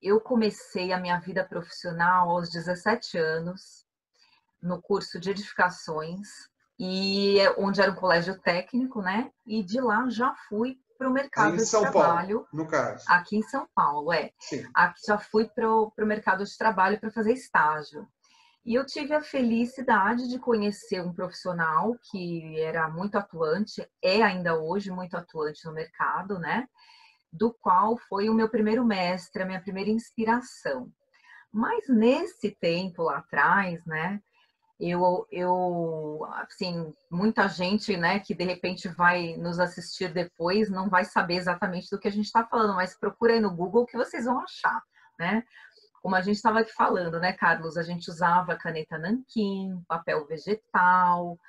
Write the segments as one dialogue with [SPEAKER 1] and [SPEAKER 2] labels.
[SPEAKER 1] eu comecei a minha vida profissional aos 17 anos, no curso de edificações, onde era um colégio técnico, né? E de lá já fui para o
[SPEAKER 2] Aí em
[SPEAKER 1] mercado de
[SPEAKER 2] São Paulo,
[SPEAKER 1] trabalho,
[SPEAKER 2] no caso.
[SPEAKER 1] aqui em São Paulo,
[SPEAKER 2] Sim.
[SPEAKER 1] Aqui já fui para o mercado de trabalho para fazer estágio. E eu tive a felicidade de conhecer um profissional que era muito atuante, é ainda hoje muito atuante no mercado, né? Do qual foi o meu primeiro mestre, a minha primeira inspiração. Mas nesse tempo lá atrás, né? Assim, muita gente, né, que de repente vai nos assistir depois não vai saber exatamente do que a gente está falando, mas procura aí no Google que vocês vão achar, né? Como a gente estava aqui falando, né, Carlos? A gente usava caneta nanquim, papel vegetal,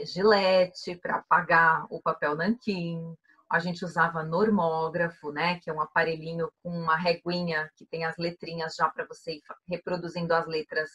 [SPEAKER 1] gilete para apagar o papel nanquim. A gente usava normógrafo, né, que é um aparelhinho com uma reguinha que tem as letrinhas já para você ir reproduzindo as letras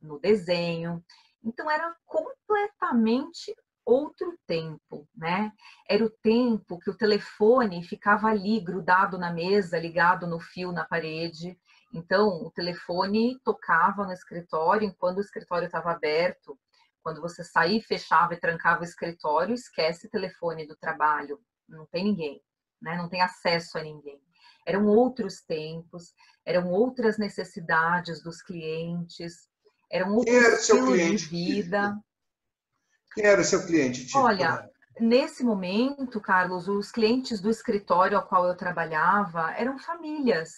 [SPEAKER 1] no desenho. Então era completamente outro tempo, né? Era o tempo que o telefone ficava ali grudado na mesa, ligado no fio na parede. Então o telefone tocava no escritório enquanto o escritório estava aberto. Quando você saía, fechava e trancava o escritório, esquece o telefone do trabalho, não tem ninguém, né? Não tem acesso a ninguém. Eram outros tempos, eram outras necessidades dos clientes, era um
[SPEAKER 2] Quem
[SPEAKER 1] outro
[SPEAKER 2] era o seu
[SPEAKER 1] estilo de
[SPEAKER 2] cliente
[SPEAKER 1] vida.
[SPEAKER 2] típico? Quem era o seu cliente típico,
[SPEAKER 1] Olha,
[SPEAKER 2] né?
[SPEAKER 1] nesse momento, Carlos, os clientes do escritório ao qual eu trabalhava eram famílias.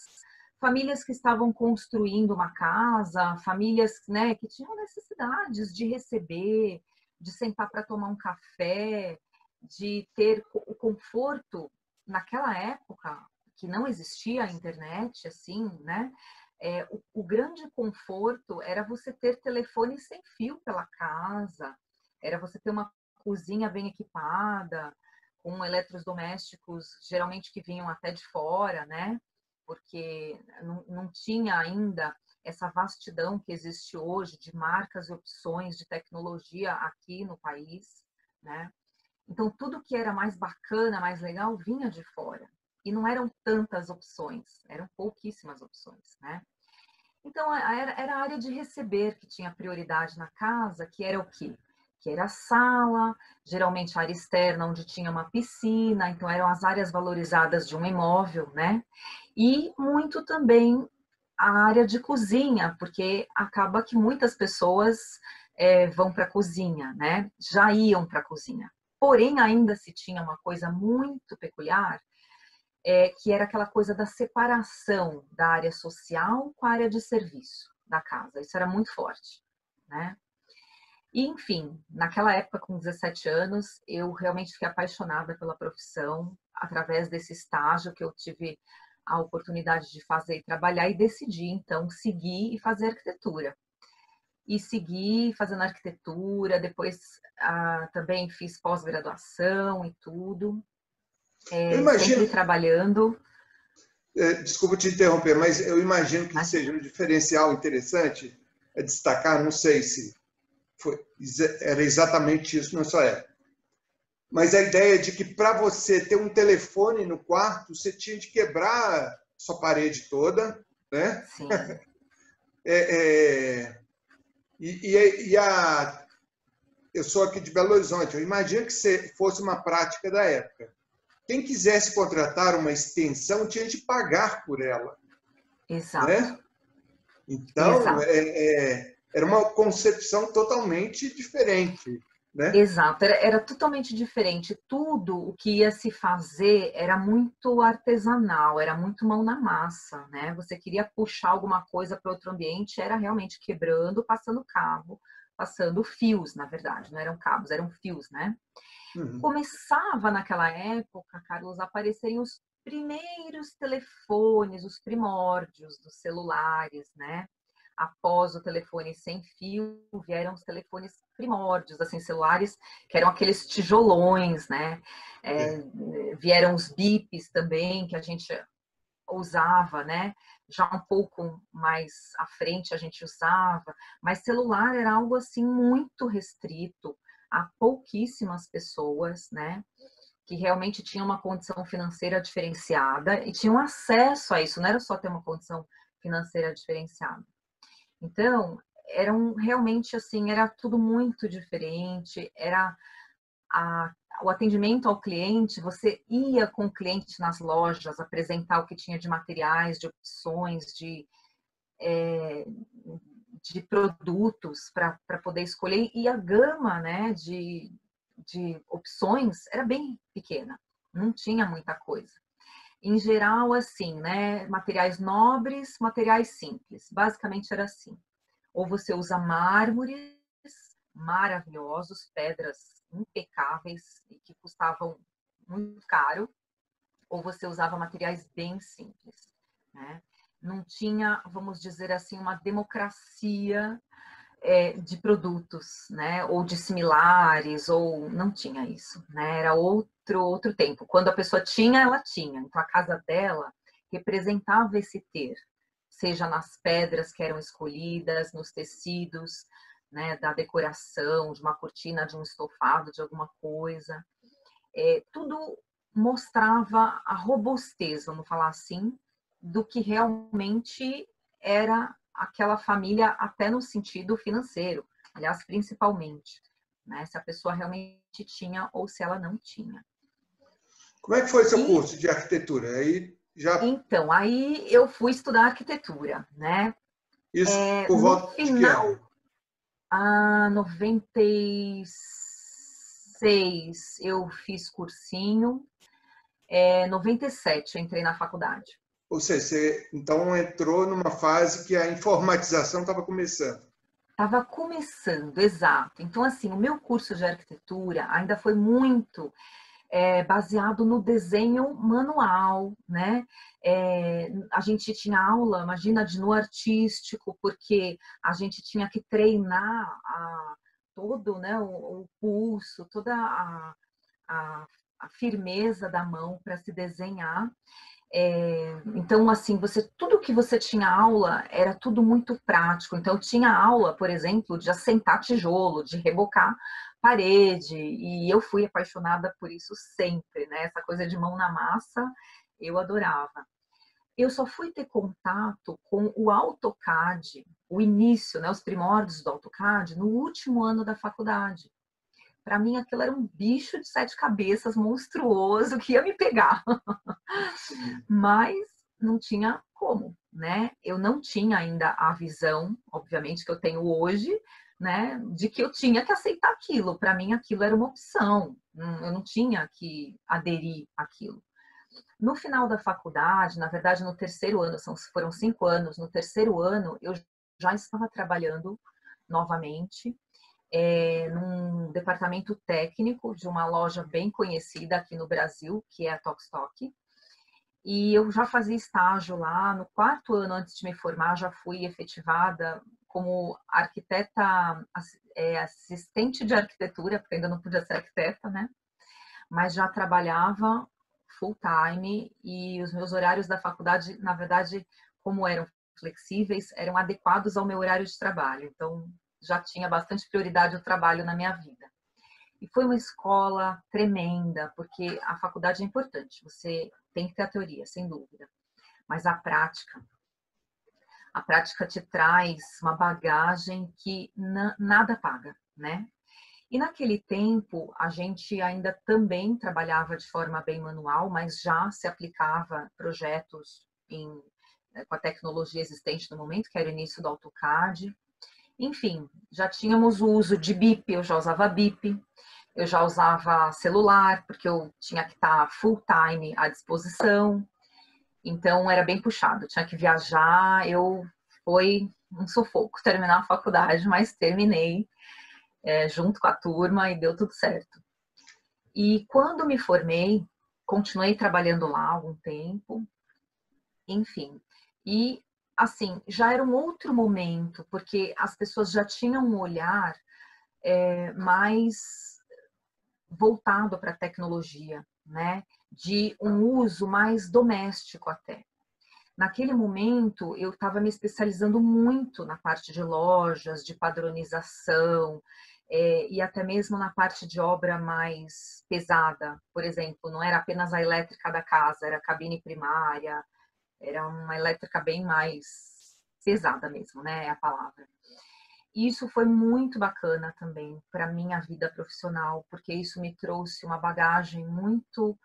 [SPEAKER 1] Famílias que estavam construindo uma casa, famílias, né, que tinham necessidades de receber, de sentar para tomar um café, de ter o conforto. Naquela época, que não existia a internet, assim, né? O grande conforto era você ter telefone sem fio pela casa, era você ter uma cozinha bem equipada, com eletrodomésticos, geralmente que vinham até de fora, né? Porque não tinha ainda essa vastidão que existe hoje de marcas e opções de tecnologia aqui no país, né? Então, tudo que era mais bacana, mais legal, vinha de fora. E não eram tantas opções, eram pouquíssimas opções, né? Então, era a área de receber que tinha prioridade na casa, que era o quê? Que era a sala, geralmente a área externa, onde tinha uma piscina, então eram as áreas valorizadas de um imóvel, né? E muito também a área de cozinha, porque acaba que muitas pessoas vão para a cozinha, né? Já iam para a cozinha. Porém, ainda se tinha uma coisa muito peculiar, que era aquela coisa da separação da área social com a área de serviço da casa. Isso era muito forte, né? E, enfim, naquela época, com 17 anos, eu realmente fiquei apaixonada pela profissão, através desse estágio que eu tive a oportunidade de fazer e trabalhar, e decidi, então, seguir e fazer arquitetura. E segui fazendo arquitetura, depois também fiz pós-graduação e tudo,
[SPEAKER 2] Eu
[SPEAKER 1] sempre
[SPEAKER 2] imagino,
[SPEAKER 1] trabalhando.
[SPEAKER 2] desculpa te interromper, mas eu imagino que
[SPEAKER 1] Imagina.
[SPEAKER 2] seja um diferencial interessante a destacar, não sei se era exatamente isso na sua época, mas a ideia de que para você ter um telefone no quarto, você tinha de quebrar sua parede toda, né?
[SPEAKER 1] Sim.
[SPEAKER 2] É, é, e eu sou aqui de Belo Horizonte, eu imagino que fosse uma prática da época. Quem quisesse contratar uma extensão tinha de pagar por ela,
[SPEAKER 1] Exato,
[SPEAKER 2] né? Então,
[SPEAKER 1] exato,
[SPEAKER 2] era uma concepção totalmente diferente, né?
[SPEAKER 1] exato. Era totalmente diferente. Tudo o que ia se fazer era muito artesanal, era muito mão na massa, né? Você queria puxar alguma coisa para outro ambiente, era realmente quebrando, passando cabo, passando fios, na verdade. Não eram cabos, eram fios, né?
[SPEAKER 2] Uhum.
[SPEAKER 1] Começava naquela época, Carlos, a aparecerem os primeiros telefones, os primórdios dos celulares, né? Após o telefone sem fio, vieram os telefones primórdios, assim, celulares que eram aqueles tijolões, né? É,
[SPEAKER 2] É.
[SPEAKER 1] vieram os bips também, que a gente usava, né? Já um pouco mais à frente a gente usava, mas celular era algo assim muito restrito a pouquíssimas pessoas, né? que realmente tinham uma condição financeira diferenciada e tinham acesso a isso, não era só ter uma condição financeira diferenciada. Então, realmente assim, era tudo muito diferente, o atendimento ao cliente, você ia com o cliente nas lojas, apresentar o que tinha de materiais, de opções, de produtos para poder escolher, e a gama, né, de opções era bem pequena, não tinha muita coisa. Em geral, assim, né, materiais nobres, materiais simples, basicamente era assim. Ou você usa mármores maravilhosos, pedras impecáveis e que custavam muito caro, ou você usava materiais bem simples, né? Não tinha, vamos dizer assim, uma democracia de produtos, né? Ou de similares, ou não tinha isso, né? Era outro tempo. Quando a pessoa tinha, ela tinha. Então a casa dela representava esse ter, seja nas pedras que eram escolhidas, nos tecidos, né? Da decoração, de uma cortina, de um estofado, de alguma coisa. Tudo mostrava a robustez, vamos falar assim, do que realmente era aquela família, até no sentido financeiro, aliás, principalmente, né? Se a pessoa realmente tinha ou se ela não tinha.
[SPEAKER 2] Como é que foi seu curso de arquitetura? Aí já...
[SPEAKER 1] Então, aí eu fui estudar arquitetura, né?
[SPEAKER 2] Isso por
[SPEAKER 1] No
[SPEAKER 2] volta de que
[SPEAKER 1] final,
[SPEAKER 2] ano?
[SPEAKER 1] 96, eu fiz cursinho. 97 eu entrei na faculdade.
[SPEAKER 2] Ou seja, você então entrou numa fase que a informatização estava começando.
[SPEAKER 1] Estava começando, exato. Então, assim, o meu curso de arquitetura ainda foi muito baseado no desenho manual, né? A gente tinha aula, imagina, no artístico, porque a gente tinha que treinar todo, né, o pulso, toda a, a firmeza da mão para se desenhar. Então, assim, tudo que você tinha aula era tudo muito prático. Então, eu tinha aula, por exemplo, de assentar tijolo, de rebocar parede, e eu fui apaixonada por isso sempre, né? Essa coisa de mão na massa, eu adorava. Eu só fui ter contato com o AutoCAD, o início, né, os primórdios do AutoCAD, no último ano da faculdade. Para mim, aquilo era um bicho de 7 cabeças monstruoso que ia me pegar. Mas não tinha como, né? Eu não tinha ainda a visão, obviamente, que eu tenho hoje, né? De que eu tinha que aceitar aquilo. Para mim, aquilo era uma opção. Eu não tinha que aderir àquilo. No final da faculdade, na verdade, no terceiro ano, foram 5 anos, no terceiro ano, eu já estava trabalhando novamente num departamento técnico de uma loja bem conhecida aqui no Brasil, que é a Tokstok. E eu já fazia estágio lá. No 4º ano antes de me formar, já fui efetivada como arquiteta, assistente de arquitetura, porque ainda não podia ser arquiteta, né? Mas já trabalhava full time e os meus horários da faculdade, na verdade, como eram flexíveis, eram adequados ao meu horário de trabalho. Então, já tinha bastante prioridade o trabalho na minha vida. E foi uma escola tremenda, porque a faculdade é importante, você tem que ter a teoria, sem dúvida, mas a prática te traz uma bagagem que nada paga, né? E naquele tempo, a gente ainda também trabalhava de forma bem manual, mas já se aplicava projetos com a tecnologia existente no momento, que era o início do AutoCAD. Enfim, já tínhamos o uso de BIP, eu já usava BIP, eu já usava celular, porque eu tinha que estar full time à disposição, então era bem puxado, tinha que viajar, foi um sufoco terminar a faculdade, mas terminei junto com a turma e deu tudo certo. E quando me formei, continuei trabalhando lá algum tempo, enfim, e assim, já era um outro momento, porque as pessoas já tinham um olhar mais voltado para a tecnologia, né? De um uso mais doméstico até. Naquele momento, eu estava me especializando muito na parte de lojas, de padronização, e até mesmo na parte de obra mais pesada, por exemplo, não era apenas a elétrica da casa, era a cabine primária, era uma elétrica bem mais pesada mesmo, né, é a palavra. E isso foi muito bacana também para minha vida profissional, porque isso me trouxe uma bagagem muito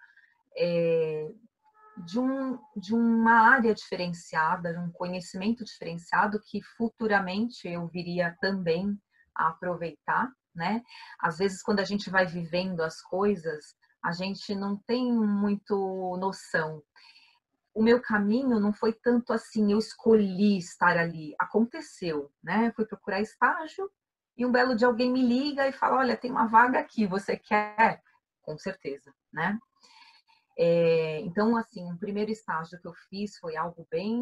[SPEAKER 1] de uma área diferenciada, de um conhecimento diferenciado que futuramente eu viria também a aproveitar, né? Às vezes, quando a gente vai vivendo as coisas, a gente não tem muito noção. O meu caminho não foi tanto assim, eu escolhi estar ali, aconteceu, né? Fui procurar estágio e um belo dia alguém me liga e fala, olha, tem uma vaga aqui, você quer? Com certeza, né? Então, assim, o primeiro estágio que eu fiz foi algo bem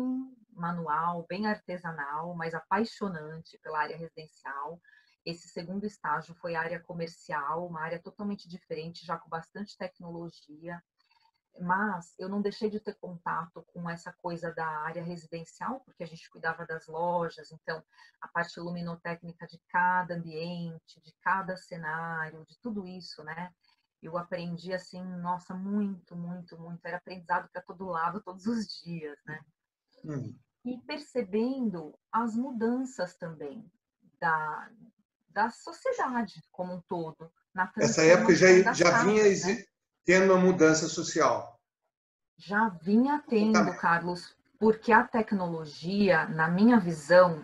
[SPEAKER 1] manual, bem artesanal, mas apaixonante pela área residencial. Esse segundo estágio foi área comercial, uma área totalmente diferente, já com bastante tecnologia, mas eu não deixei de ter contato com essa coisa da área residencial, porque a gente cuidava das lojas, então a parte luminotécnica de cada ambiente, de cada cenário, de tudo isso, né? Eu aprendi assim, nossa, muito, muito, muito. Era aprendizado para todo lado, todos os dias, né? E percebendo as mudanças também da, da sociedade como um todo, na
[SPEAKER 2] Essa época
[SPEAKER 1] transformação das
[SPEAKER 2] já vinha
[SPEAKER 1] casas, né?
[SPEAKER 2] tendo uma mudança social.
[SPEAKER 1] Já vinha tendo,
[SPEAKER 2] Exatamente.
[SPEAKER 1] Carlos, porque a tecnologia, na minha visão,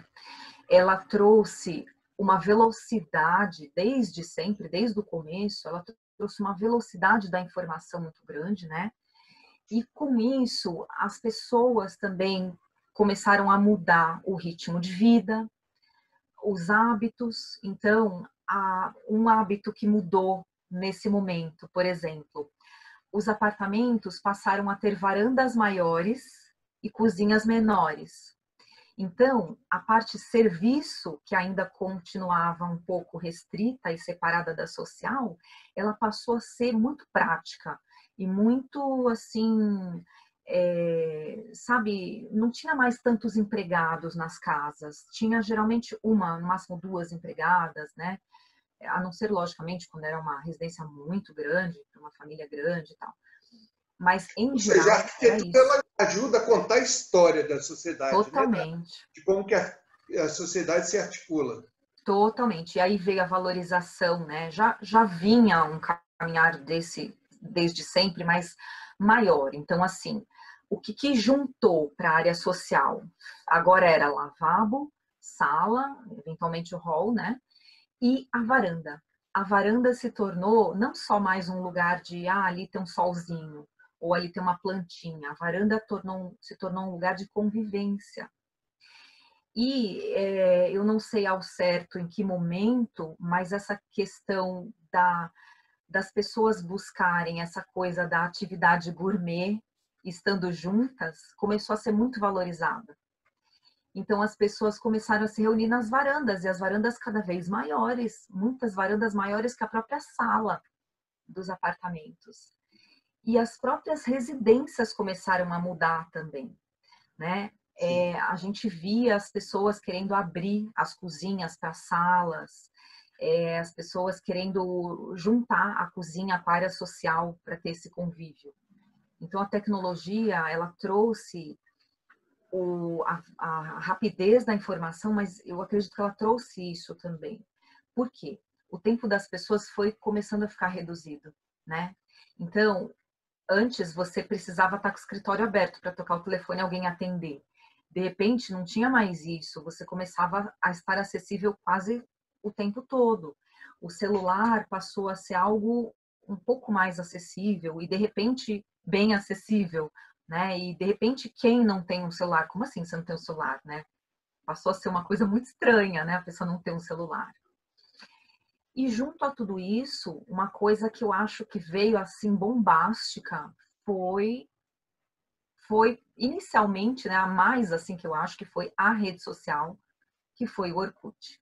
[SPEAKER 1] ela trouxe uma velocidade desde sempre, desde o começo, ela trouxe uma velocidade da informação muito grande, né? E com isso, as pessoas também começaram a mudar o ritmo de vida, os hábitos. Então, um hábito que mudou nesse momento, por exemplo, os apartamentos passaram a ter varandas maiores e cozinhas menores. Então, a parte serviço, que ainda continuava um pouco restrita e separada da social, ela passou a ser muito prática e muito assim, sabe, não tinha mais tantos empregados nas casas, tinha geralmente uma, no máximo duas empregadas, né? A não ser, logicamente, quando era uma residência muito grande, uma família grande e tal. Mas, em
[SPEAKER 2] Ou seja, a
[SPEAKER 1] geral, era
[SPEAKER 2] arquitetura
[SPEAKER 1] isso.
[SPEAKER 2] ela ajuda a contar a história da sociedade, né?
[SPEAKER 1] Totalmente.
[SPEAKER 2] De como que a sociedade se articula.
[SPEAKER 1] Totalmente. E aí veio a valorização, né? Já vinha um caminhar desse desde sempre, mas maior. Então, assim, o que juntou para a área social? Agora era lavabo, sala, eventualmente o hall, né? E a varanda. A varanda se tornou não só mais um lugar de, ali tem um solzinho, ou ali tem uma plantinha. A varanda se tornou um lugar de convivência. E eu não sei ao certo em que momento, mas essa questão das pessoas buscarem essa coisa da atividade gourmet, estando juntas, começou a ser muito valorizada. Então as pessoas começaram a se reunir nas varandas, e as varandas cada vez maiores, muitas varandas maiores que a própria sala dos apartamentos. E as próprias residências começaram a mudar também, né? A gente via as pessoas querendo abrir as cozinhas para salas, as pessoas querendo juntar a cozinha com a área social para ter esse convívio. Então, a tecnologia, ela trouxe a rapidez da informação, mas eu acredito que ela trouxe isso também. Por quê? O tempo das pessoas foi começando a ficar reduzido, né? Então, antes você precisava estar com o escritório aberto para tocar o telefone e alguém atender. De repente, não tinha mais isso, você começava a estar acessível quase o tempo todo. O celular passou a ser algo um pouco mais acessível e, de repente, bem acessível, né? E, de repente, quem não tem um celular? Como assim você não tem um celular, né? Passou a ser uma coisa muito estranha, né? A pessoa não ter um celular. E junto a tudo isso, uma coisa que eu acho que veio assim bombástica foi inicialmente, né, a mais assim que eu acho que foi a rede social, que foi o Orkut,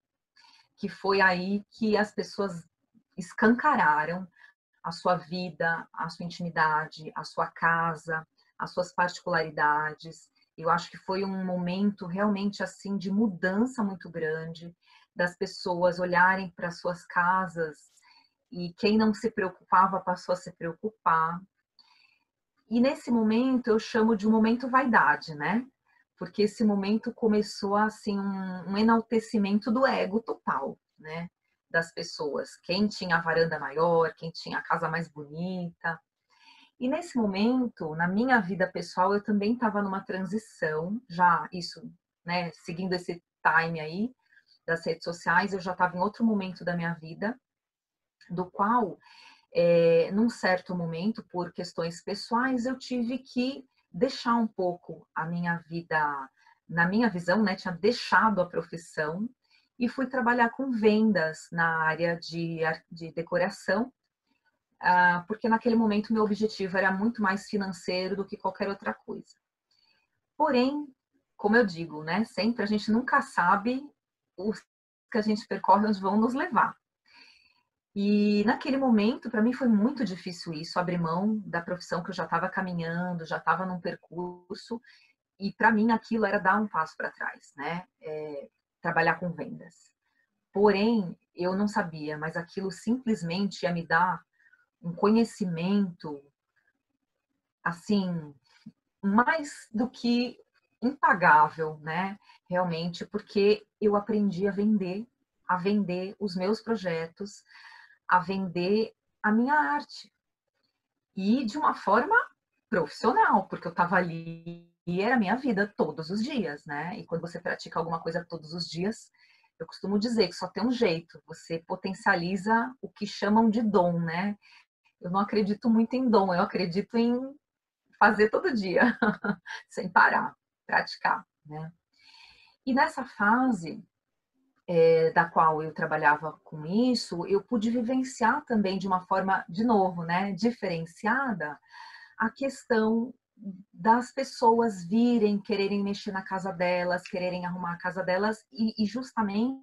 [SPEAKER 1] que foi aí que as pessoas escancararam a sua vida, a sua intimidade, a sua casa, as suas particularidades. Eu acho que foi um momento realmente assim de mudança muito grande. das pessoas olharem para suas casas e quem não se preocupava passou a se preocupar. E nesse momento eu chamo de um momento vaidade, né? Porque esse momento começou assim um enaltecimento do ego total, né? Das pessoas. Quem tinha a varanda maior, quem tinha a casa mais bonita. E nesse momento, na minha vida pessoal, eu também estava numa transição, já isso, né? Seguindo esse time aí das redes sociais, eu já estava em outro momento da minha vida, do qual num certo momento, por questões pessoais, eu tive que deixar um pouco a minha vida, na minha visão, né, tinha deixado a profissão e fui trabalhar com vendas na área de decoração, porque naquele momento meu objetivo era muito mais financeiro do que qualquer outra coisa. Porém, como eu digo, né, sempre a gente nunca sabe o que a gente percorre, onde vão nos levar. E naquele momento, para mim foi muito difícil isso, abrir mão da profissão que eu já estava caminhando, já estava num percurso, e para mim aquilo era dar um passo para trás, né? Trabalhar com vendas. Porém, eu não sabia, mas aquilo simplesmente ia me dar um conhecimento, assim, mais do que impagável, né? Realmente, porque eu aprendi a vender os meus projetos, a vender a minha arte. E de uma forma profissional, porque eu estava ali e era a minha vida todos os dias, né? E quando você pratica alguma coisa todos os dias, eu costumo dizer que só tem um jeito, você potencializa o que chamam de dom, né? Eu não acredito muito em dom, eu acredito em fazer todo dia, sem parar, praticar, né? E nessa fase da qual eu trabalhava com isso, eu pude vivenciar também de uma forma, de novo, né, diferenciada, a questão das pessoas virem, quererem mexer na casa delas, quererem arrumar a casa delas, e justamente,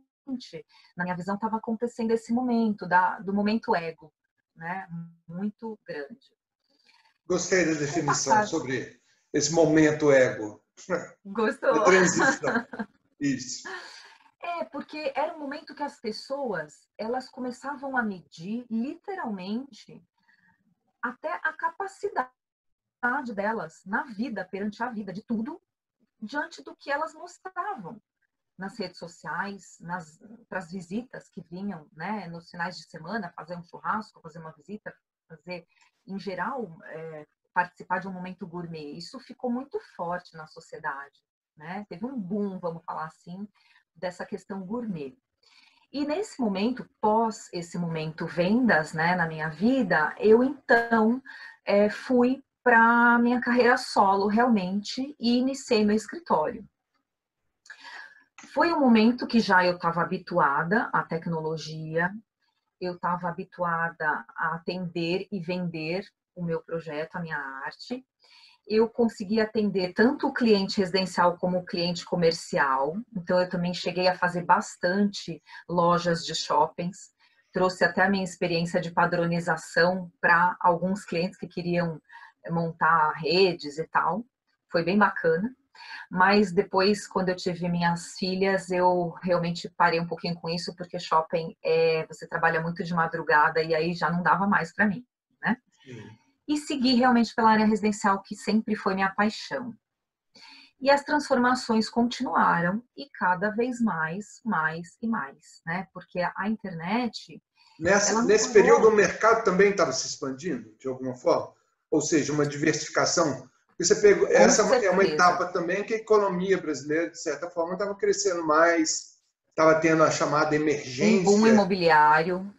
[SPEAKER 1] na minha visão, estava acontecendo esse momento, do momento ego, né, muito grande.
[SPEAKER 2] Gostei da definição sobre esse momento ego.
[SPEAKER 1] Gostou?
[SPEAKER 2] A transição. Isso.
[SPEAKER 1] Porque era um momento que as pessoas, elas começavam a medir, literalmente, até a capacidade delas na vida, perante a vida, de tudo, diante do que elas mostravam nas redes sociais, para as visitas que vinham, né, nos finais de semana, fazer um churrasco, fazer uma visita, fazer, em geral, participar de um momento gourmet. Isso ficou muito forte na sociedade, né? Teve um boom, vamos falar assim, dessa questão gourmet. E nesse momento, pós esse momento vendas, né, na minha vida, eu então fui para a minha carreira solo realmente e iniciei meu escritório. Foi um momento que já eu estava habituada à tecnologia, eu estava habituada a atender e vender o meu projeto, a minha arte. Eu consegui atender tanto o cliente residencial como o cliente comercial. Então, eu também cheguei a fazer bastante lojas de shoppings. Trouxe até a minha experiência de padronização para alguns clientes que queriam montar redes e tal. Foi bem bacana. Mas depois, quando eu tive minhas filhas, eu realmente parei um pouquinho com isso, porque shopping, você trabalha muito de madrugada e aí já não dava mais para mim, né?
[SPEAKER 2] Sim.
[SPEAKER 1] E segui realmente pela área residencial, que sempre foi minha paixão. E as transformações continuaram e cada vez mais, mais e mais, né? Porque a internet, ela não
[SPEAKER 2] Nesse período, o
[SPEAKER 1] durou.
[SPEAKER 2] mercado também estava se expandindo, de alguma forma? Ou seja, uma diversificação? Você pegou,
[SPEAKER 1] Com
[SPEAKER 2] essa é uma
[SPEAKER 1] certeza.
[SPEAKER 2] etapa também que a economia brasileira, de certa forma, estava crescendo mais, estava tendo a chamada
[SPEAKER 1] Um boom
[SPEAKER 2] emergência,
[SPEAKER 1] imobiliário.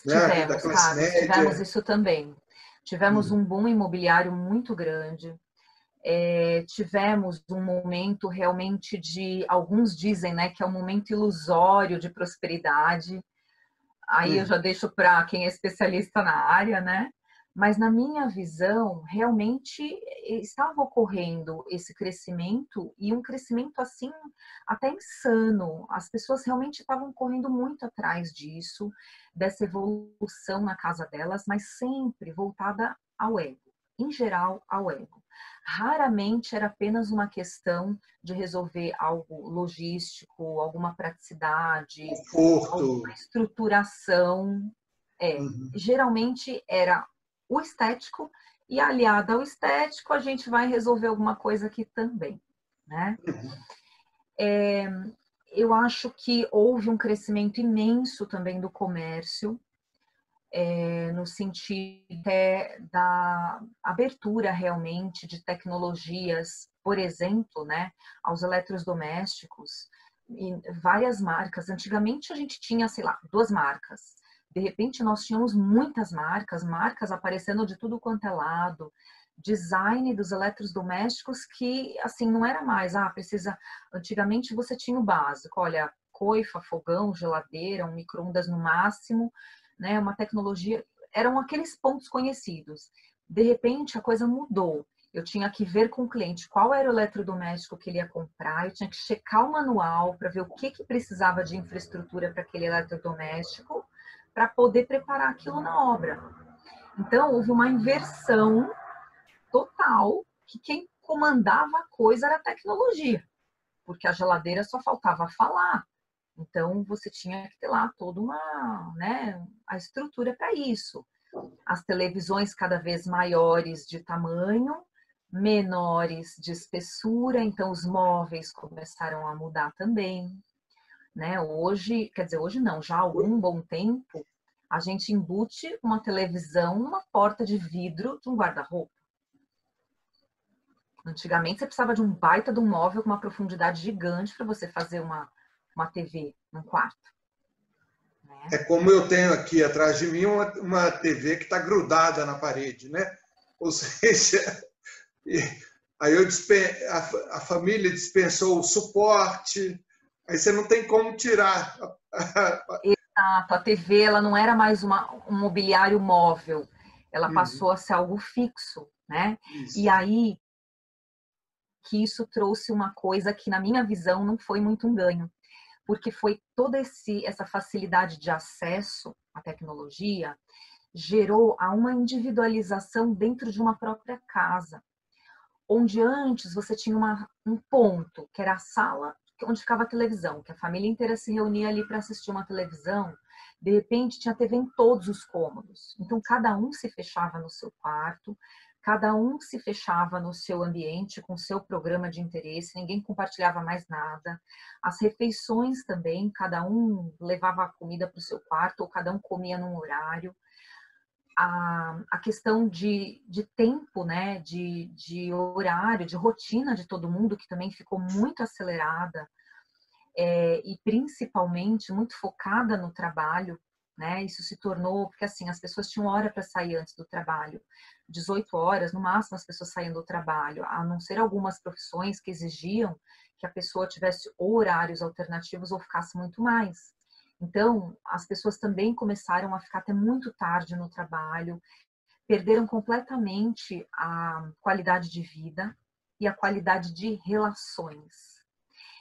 [SPEAKER 2] né, da
[SPEAKER 1] Tivemos,
[SPEAKER 2] classe
[SPEAKER 1] Carlos, tivemos
[SPEAKER 2] média.
[SPEAKER 1] isso também. Tivemos um boom imobiliário muito grande. Tivemos um momento realmente de, alguns dizem, né, que é um momento ilusório de prosperidade. Aí eu já deixo para quem é especialista na área, né? Mas na minha visão, realmente estava ocorrendo esse crescimento e um crescimento assim até insano. As pessoas realmente estavam correndo muito atrás disso, dessa evolução na casa delas, mas sempre voltada ao ego, em geral ao ego. Raramente era apenas uma questão de resolver algo logístico, alguma praticidade, alguma
[SPEAKER 2] Conforto.
[SPEAKER 1] estruturação.
[SPEAKER 2] Uhum.
[SPEAKER 1] Geralmente era o estético, e aliado ao estético, a gente vai resolver alguma coisa aqui também, né?
[SPEAKER 2] Uhum.
[SPEAKER 1] Eu acho que houve um crescimento imenso também do comércio, no sentido da abertura realmente de tecnologias, por exemplo, né, aos eletrodomésticos, e várias marcas. Antigamente a gente tinha, sei lá, 2 marcas. De repente nós tínhamos muitas marcas, marcas aparecendo de tudo quanto é lado. Design dos eletrodomésticos que, assim, não era mais, precisa... Antigamente você tinha o básico, olha, coifa, fogão, geladeira, um micro-ondas no máximo, né? Uma tecnologia, eram aqueles pontos conhecidos. De repente, a coisa mudou. Eu tinha que ver com o cliente qual era o eletrodoméstico que ele ia comprar, eu tinha que checar o manual para ver o que precisava de infraestrutura para aquele eletrodoméstico, para poder preparar aquilo na obra. Então, houve uma inversão total, que quem comandava a coisa era a tecnologia, porque a geladeira só faltava falar. Então, você tinha que ter lá toda uma, né, a estrutura para isso. As televisões cada vez maiores de tamanho, menores de espessura, então os móveis começaram a mudar também, né? Hoje, quer dizer, hoje não, já há algum bom tempo, a gente embute uma televisão numa porta de vidro de um guarda-roupa. Antigamente você precisava de um baita de um móvel com uma profundidade gigante para você fazer uma TV num quarto, né?
[SPEAKER 2] É como eu tenho aqui atrás de mim uma TV que está grudada na parede, né? Ou seja, aí a família dispensou o suporte, aí você não tem como tirar.
[SPEAKER 1] Exato, a TV ela não era mais um mobiliário móvel, ela
[SPEAKER 2] Uhum.
[SPEAKER 1] passou a ser algo fixo, né? E
[SPEAKER 2] Isso.
[SPEAKER 1] aí que isso trouxe uma coisa que, na minha visão, não foi muito um ganho, porque foi toda essa facilidade de acesso à tecnologia gerou a uma individualização dentro de uma própria casa, onde antes você tinha um ponto, que era a sala onde ficava a televisão, que a família inteira se reunia ali para assistir uma televisão. De repente tinha TV em todos os cômodos. Então cada um se fechava no seu quarto, cada um se fechava no seu ambiente com seu programa de interesse, ninguém compartilhava mais nada. As refeições também, cada um levava a comida para o seu quarto ou cada um comia num horário. A questão de tempo, né, de horário, de rotina de todo mundo, que também ficou muito acelerada, e principalmente muito focada no trabalho, né? Isso se tornou, porque assim, as pessoas tinham hora para sair antes do trabalho, 18 horas, no máximo as pessoas saíam do trabalho, a não ser algumas profissões que exigiam que a pessoa tivesse horários alternativos ou ficasse muito mais. Então, as pessoas também começaram a ficar até muito tarde no trabalho, perderam completamente a qualidade de vida e a qualidade de relações.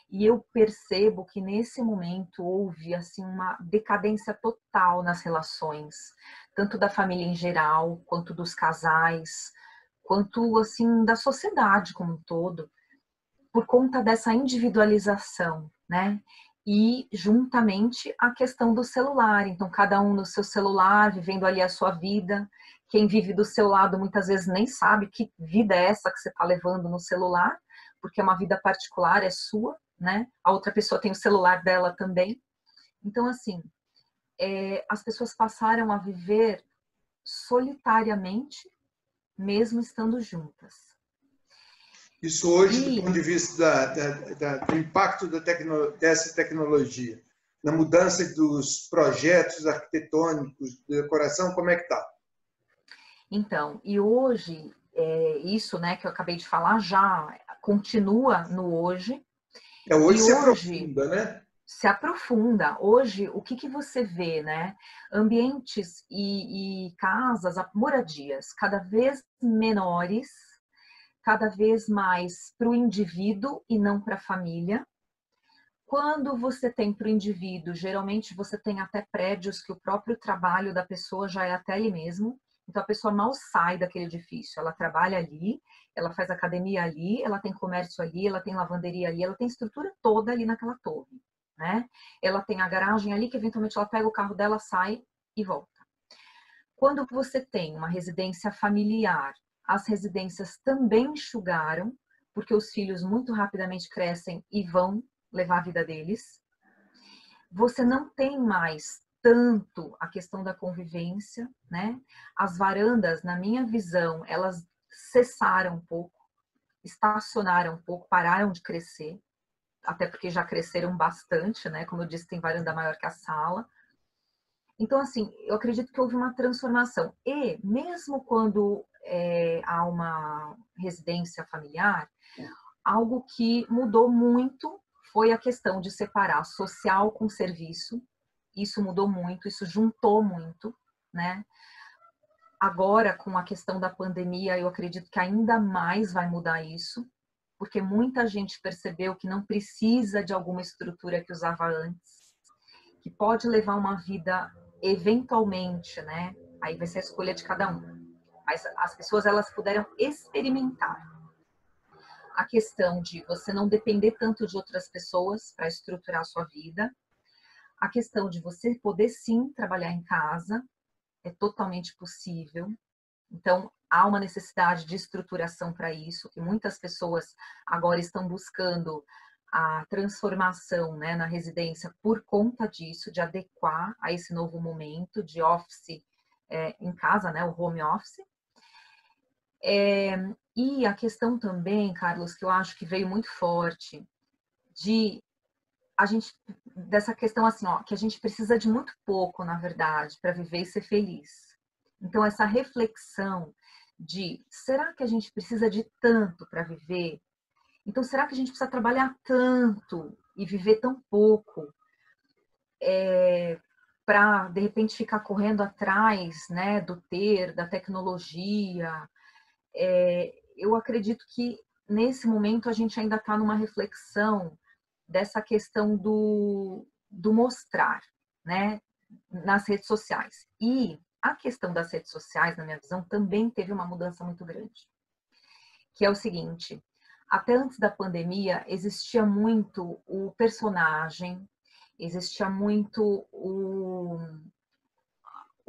[SPEAKER 1] E eu percebo que nesse momento houve assim uma decadência total nas relações, tanto da família em geral, quanto dos casais, quanto assim da sociedade como um todo, por conta dessa individualização, né? E juntamente a questão do celular. Então, cada um no seu celular, vivendo ali a sua vida. Quem vive do seu lado muitas vezes nem sabe que vida é essa que você está levando no celular, porque é uma vida particular, é sua, né? A outra pessoa tem o celular dela também. Então, assim, as pessoas passaram a viver solitariamente, mesmo estando juntas.
[SPEAKER 2] Isso hoje, do
[SPEAKER 1] E
[SPEAKER 2] ponto de vista do impacto dessa tecnologia, na mudança dos projetos arquitetônicos, de decoração, como é que está?
[SPEAKER 1] então, e hoje, isso, né, que eu acabei de falar já continua no hoje,
[SPEAKER 2] Hoje
[SPEAKER 1] e
[SPEAKER 2] se
[SPEAKER 1] hoje
[SPEAKER 2] aprofunda, né?
[SPEAKER 1] se aprofunda. Hoje, o que você vê, né? Ambientes e casas, moradias cada vez menores, cada vez mais para o indivíduo e não para a família. Quando você tem para o indivíduo, geralmente você tem até prédios que o próprio trabalho da pessoa já é até ali mesmo. Então a pessoa mal sai daquele edifício, ela trabalha ali, ela faz academia ali, ela tem comércio ali, ela tem lavanderia ali, ela tem estrutura toda ali naquela torre, né? Ela tem a garagem ali que eventualmente ela pega o carro dela, sai e volta. Quando você tem uma residência familiar, as residências também enxugaram, porque os filhos muito rapidamente crescem e vão levar a vida deles. Você não tem mais tanto a questão da convivência, né? As varandas, na minha visão, elas cessaram um pouco, estacionaram um pouco, pararam de crescer, até porque já cresceram bastante, né? Como eu disse, tem varanda maior que a sala. Então, assim, eu acredito que houve uma transformação. E mesmo quando há uma residência familiar, algo que mudou muito foi a questão de separar social com serviço. Isso mudou muito, isso juntou muito, né? Agora, com a questão da pandemia, eu acredito que ainda mais vai mudar isso, porque muita gente percebeu que não precisa de alguma estrutura que usava antes, que pode levar uma vida eventualmente, né? Aí vai ser a escolha de cada um. Mas as pessoas, elas puderam experimentar a questão de você não depender tanto de outras pessoas para estruturar a sua vida, a questão de você poder sim trabalhar em casa, é totalmente possível. Então, há uma necessidade de estruturação para isso, que muitas pessoas agora estão buscando a transformação, né, na residência por conta disso, de adequar a esse novo momento de office em casa, né, o home office. E a questão também, Carlos, que eu acho que veio muito forte, de a gente, dessa questão assim, ó, que a gente precisa de muito pouco, na verdade, para viver e ser feliz. Então, essa reflexão de, será que a gente precisa de tanto para viver? Então, será que a gente precisa trabalhar tanto e viver tão pouco para, de repente, ficar correndo atrás, né, do ter, da tecnologia? Eu acredito que, nesse momento, a gente ainda está numa reflexão dessa questão do mostrar, né, nas redes sociais. E a questão das redes sociais, na minha visão, também teve uma mudança muito grande. Que é o seguinte, até antes da pandemia, existia muito o personagem, existia muito o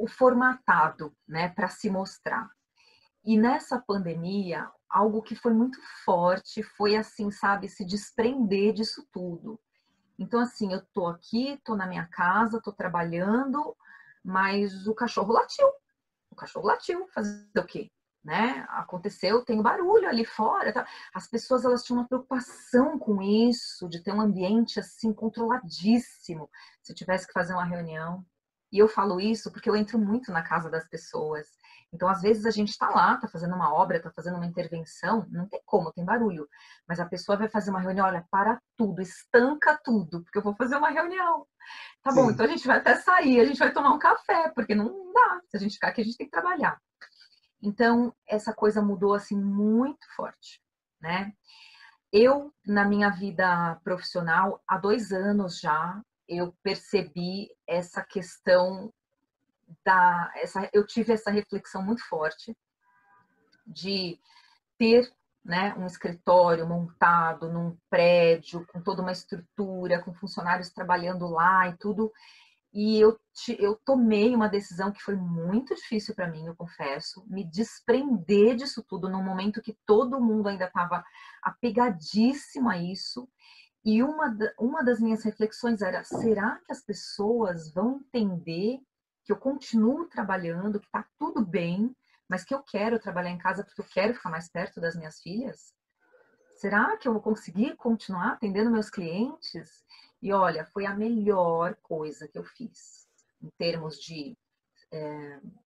[SPEAKER 1] formatado, né, para se mostrar. E nessa pandemia, algo que foi muito forte foi assim, sabe, se desprender disso tudo. Então, assim, eu tô aqui, tô na minha casa, tô trabalhando, mas o cachorro latiu. O cachorro latiu, fazer o quê? Né? Aconteceu, tem barulho ali fora. Tá? As pessoas, elas tinham uma preocupação com isso, de ter um ambiente assim controladíssimo. Se eu tivesse que fazer uma reunião. E eu falo isso porque eu entro muito na casa das pessoas. Então, às vezes, a gente está lá, está fazendo uma obra, está fazendo uma intervenção, não tem como, tem barulho. Mas a pessoa vai fazer uma reunião, olha, para tudo, estanca tudo, porque eu vou fazer uma reunião. Tá bom, então a gente vai até sair, a gente vai tomar um café, porque não dá. Se a gente ficar aqui, a gente tem que trabalhar. Então, essa coisa mudou, assim, muito forte, né? Eu, na minha vida profissional, há 2 anos já, eu percebi essa questão eu tive essa reflexão muito forte de ter, né, um escritório montado num prédio, com toda uma estrutura, com funcionários trabalhando lá e tudo. E eu tomei uma decisão que foi muito difícil para mim, eu confesso, me desprender disso tudo num momento que todo mundo ainda estava apegadíssimo a isso. E uma das minhas reflexões era, será que as pessoas vão entender que eu continuo trabalhando, que está tudo bem, mas que eu quero trabalhar em casa porque eu quero ficar mais perto das minhas filhas? Será que eu vou conseguir continuar atendendo meus clientes? E olha, foi a melhor coisa que eu fiz em termos de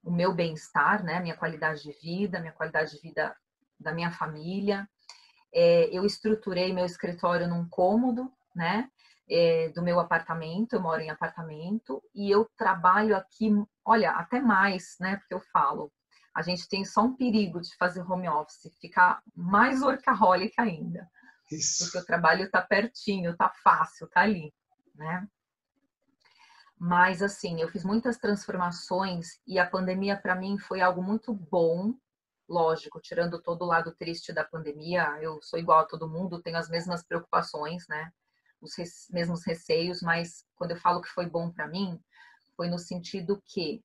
[SPEAKER 1] o meu bem-estar, né? Minha qualidade de vida da minha família. Eu estruturei meu escritório num cômodo, né? Do meu apartamento, eu moro em apartamento e eu trabalho aqui, olha, até mais, né? Porque eu falo, a gente tem só um perigo de fazer home office, ficar mais workaholic ainda.
[SPEAKER 2] Isso.
[SPEAKER 1] Porque o trabalho está pertinho, está fácil, está ali, né? Mas, assim, eu fiz muitas transformações e a pandemia, para mim, foi algo muito bom. Lógico, tirando todo o lado triste da pandemia, eu sou igual a todo mundo, tenho as mesmas preocupações, né? Os mesmos receios, mas quando eu falo que foi bom para mim, foi no sentido que,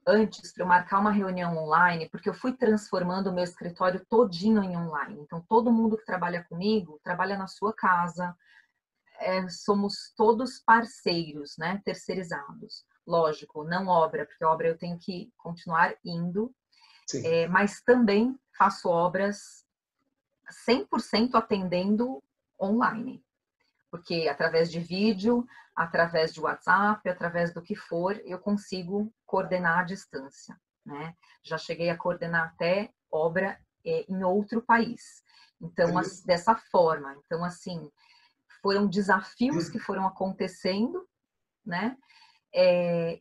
[SPEAKER 1] antes, para eu marcar uma reunião online, porque eu fui transformando o meu escritório todinho em online. Então, todo mundo que trabalha comigo, trabalha na sua casa, somos todos parceiros, né, terceirizados. Lógico, não obra, porque obra eu tenho que continuar indo, mas também faço obras 100% atendendo online. Porque através de vídeo, através de WhatsApp, através do que for, eu consigo coordenar à distância, né? Já cheguei a coordenar até obra em outro país. Então, dessa forma. Então, assim, foram desafios que foram acontecendo, né?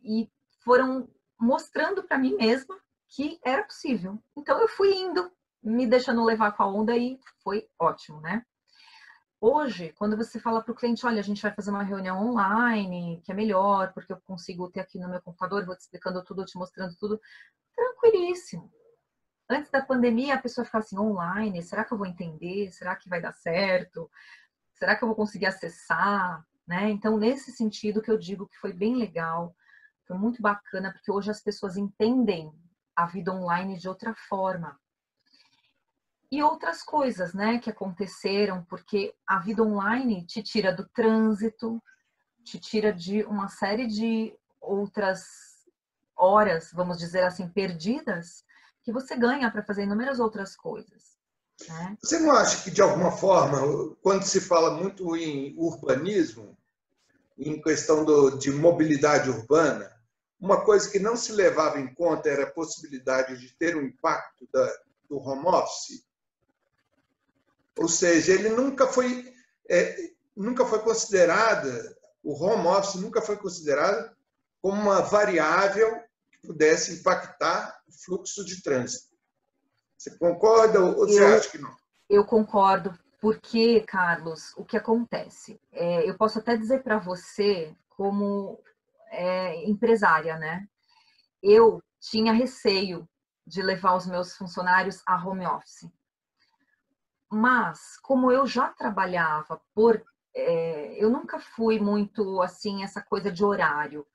[SPEAKER 1] E foram mostrando para mim mesma que era possível. Então eu fui indo, me deixando levar com a onda e foi ótimo, né? Hoje, quando você fala para o cliente, olha, a gente vai fazer uma reunião online, que é melhor, porque eu consigo ter aqui no meu computador, vou te explicando tudo, te mostrando tudo, tranquilíssimo. Antes da pandemia, a pessoa ficava assim, online, será que eu vou entender? Será que vai dar certo? Será que eu vou conseguir acessar? Né? Então, nesse sentido que eu digo que foi bem legal, foi muito bacana, porque hoje as pessoas entendem a vida online de outra forma. E outras coisas, né, que aconteceram, porque a vida online te tira do trânsito, te tira de uma série de outras horas, vamos dizer assim, perdidas, que você ganha para fazer inúmeras outras coisas. Né?
[SPEAKER 2] Você não acha que, de alguma forma, quando se fala muito em urbanismo, em questão de mobilidade urbana, uma coisa que não se levava em conta era a possibilidade de ter um impacto do home office? Ou seja, ele nunca foi considerada, o home office nunca foi considerado como uma variável que pudesse impactar o fluxo de trânsito. Você concorda ou você acha que não?
[SPEAKER 1] Eu concordo, porque, Carlos, o que acontece? Eu posso até dizer para você, como empresária, né? Eu tinha receio de levar os meus funcionários a home office. Mas, como eu já trabalhava eu nunca fui muito, assim, essa coisa de horário.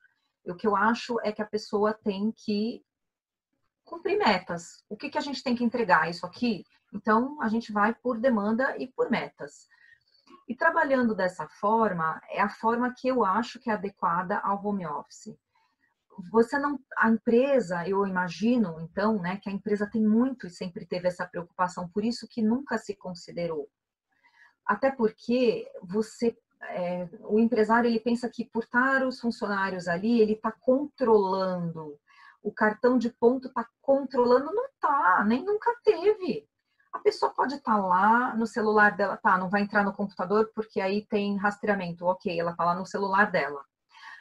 [SPEAKER 1] O que eu acho é que a pessoa tem que cumprir metas. O que a gente tem que entregar? Isso aqui? Então, a gente vai por demanda e por metas. E trabalhando dessa forma, é a forma que eu acho que é adequada ao home office. Você não, a empresa, eu imagino, então, né, que a empresa tem muito e sempre teve essa preocupação, por isso que nunca se considerou. Até porque o empresário, ele pensa que por estar os funcionários ali, ele está controlando. O cartão de ponto está controlando, não está, nem nunca teve. A pessoa pode estar lá no celular dela, tá, não vai entrar no computador porque aí tem rastreamento, ok, ela está lá no celular dela.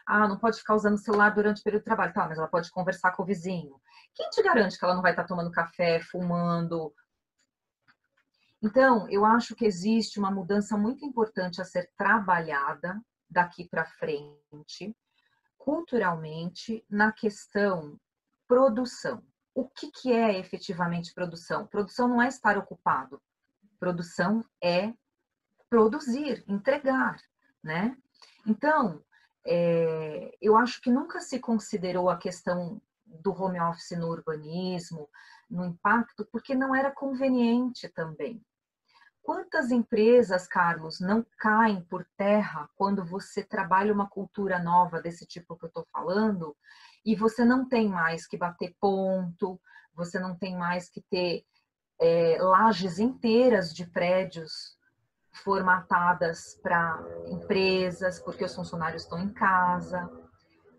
[SPEAKER 1] Ah, não pode ficar usando o celular durante o período de trabalho, tá, mas ela pode conversar com o vizinho. Quem te garante que ela não vai estar tomando café, fumando? Então, eu acho que existe uma mudança muito importante a ser trabalhada daqui para frente, culturalmente, na questão produção. O que é efetivamente produção? Produção não é estar ocupado. Produção é produzir, entregar, né? Então, eu acho que nunca se considerou a questão do home office no urbanismo, no impacto, porque não era conveniente também. Quantas empresas, Carlos, não caem por terra quando você trabalha uma cultura nova desse tipo que eu estou falando e você não tem mais que bater ponto, você não tem mais que ter lajes inteiras de prédios formatadas para empresas, porque os funcionários estão em casa,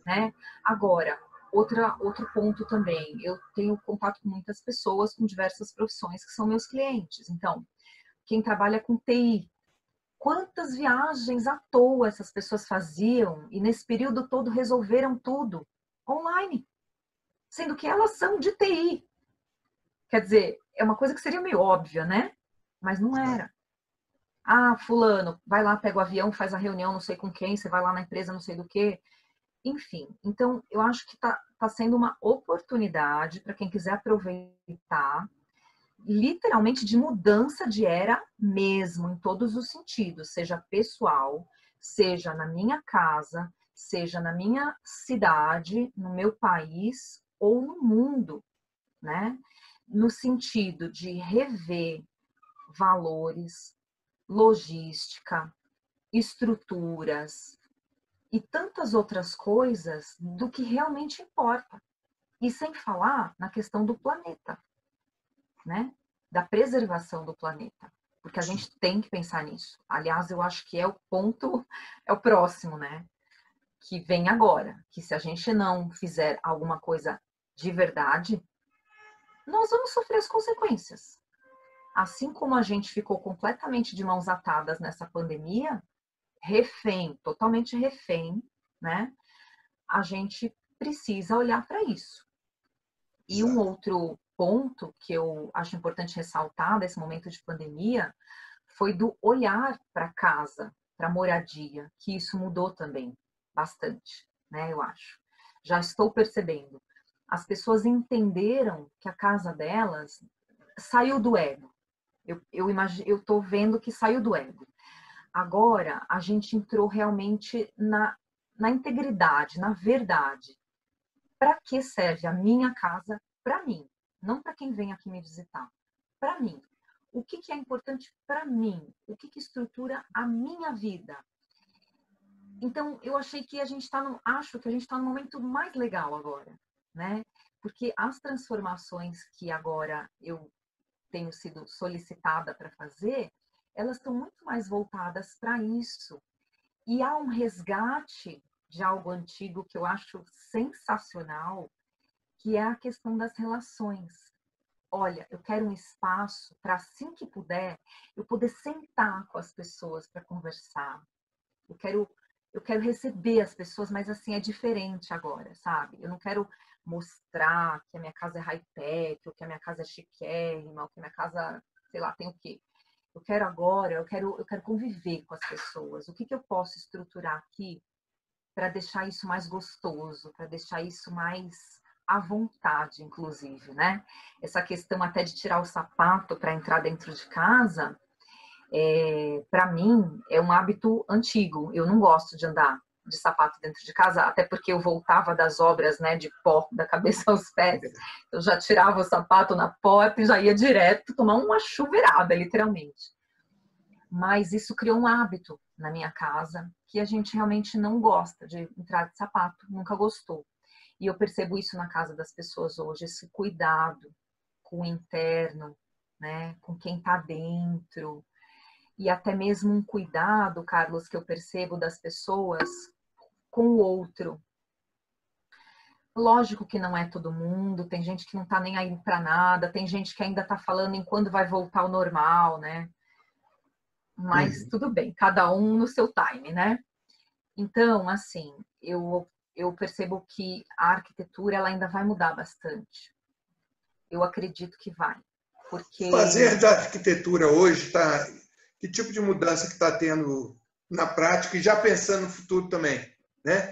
[SPEAKER 1] né? Agora, outro ponto também, eu tenho contato com muitas pessoas com diversas profissões que são meus clientes. Então, quem trabalha com TI, quantas viagens à toa essas pessoas faziam e nesse período todo resolveram tudo online, sendo que elas são de TI. Quer dizer, é uma coisa que seria meio óbvia, né? Mas não era. Ah, fulano, vai lá, pega o avião, faz a reunião, não sei com quem, você vai lá na empresa, não sei do quê. Enfim, então eu acho que tá sendo uma oportunidade para quem quiser aproveitar, literalmente de mudança de era mesmo, em todos os sentidos, seja pessoal, seja na minha casa, seja na minha cidade, no meu país ou no mundo, né? No sentido de rever valores, logística, estruturas e tantas outras coisas do que realmente importa. E sem falar na questão do planeta, né? Da preservação do planeta. Porque a gente tem que pensar nisso. Aliás, eu acho que é o ponto, é o próximo, né? Que vem agora. Que se a gente não fizer alguma coisa de verdade, nós vamos sofrer as consequências. Assim como a gente ficou completamente de mãos atadas nessa pandemia, refém, totalmente refém, né? A gente precisa olhar para isso. E um
[SPEAKER 2] Exato.
[SPEAKER 1] outro ponto que eu acho importante ressaltar desse momento de pandemia foi do olhar para casa, para moradia, que isso mudou também bastante, né? Eu acho. Já estou percebendo. As pessoas entenderam que a casa delas saiu do ego. Eu estou vendo que saiu do ego. Agora a gente entrou realmente na integridade, na verdade. Para que serve a minha casa? Para mim, não para quem vem aqui me visitar. Para mim. O que é importante para mim? O que estrutura a minha vida? Então, eu achei que a gente está acho que a gente está no momento mais legal agora, né? Porque as transformações que agora eu tenho sido solicitada para fazer, elas estão muito mais voltadas para isso. E há um resgate de algo antigo que eu acho sensacional, que é a questão das relações. Olha, eu quero um espaço para, assim que puder, eu poder sentar com as pessoas para conversar. Eu quero, eu quero receber as pessoas, mas assim, é diferente agora, sabe? Eu não quero mostrar que a minha casa é high-tech, ou que a minha casa é chiquérrima, ou que a minha casa, sei lá, tem o quê. Eu quero agora, eu quero conviver com as pessoas. O que eu posso estruturar aqui para deixar isso mais gostoso, para deixar isso mais à vontade, inclusive, né? Essa questão até de tirar o sapato para entrar dentro de casa, para mim, é um hábito antigo. Eu não gosto de andar de sapato dentro de casa, até porque eu voltava das obras, né, de pó da cabeça aos pés. Eu já tirava o sapato na porta e já ia direto tomar uma chuveirada, literalmente. Mas isso criou um hábito na minha casa que a gente realmente não gosta de entrar de sapato, nunca gostou. E eu percebo isso na casa das pessoas hoje, esse cuidado com o interno, né, com quem está dentro. E até mesmo um cuidado, Carlos, que eu percebo das pessoas com o outro. Lógico que não é todo mundo, tem gente que não está nem aí para nada, tem gente que ainda está falando em quando vai voltar ao normal, né? Mas tudo bem, cada um no seu time, né? Então, assim, eu percebo que a arquitetura ela ainda vai mudar bastante. Eu acredito que vai, porque
[SPEAKER 2] Fazer da arquitetura hoje está. Que tipo de mudança que está tendo na prática e já pensando no futuro também, né?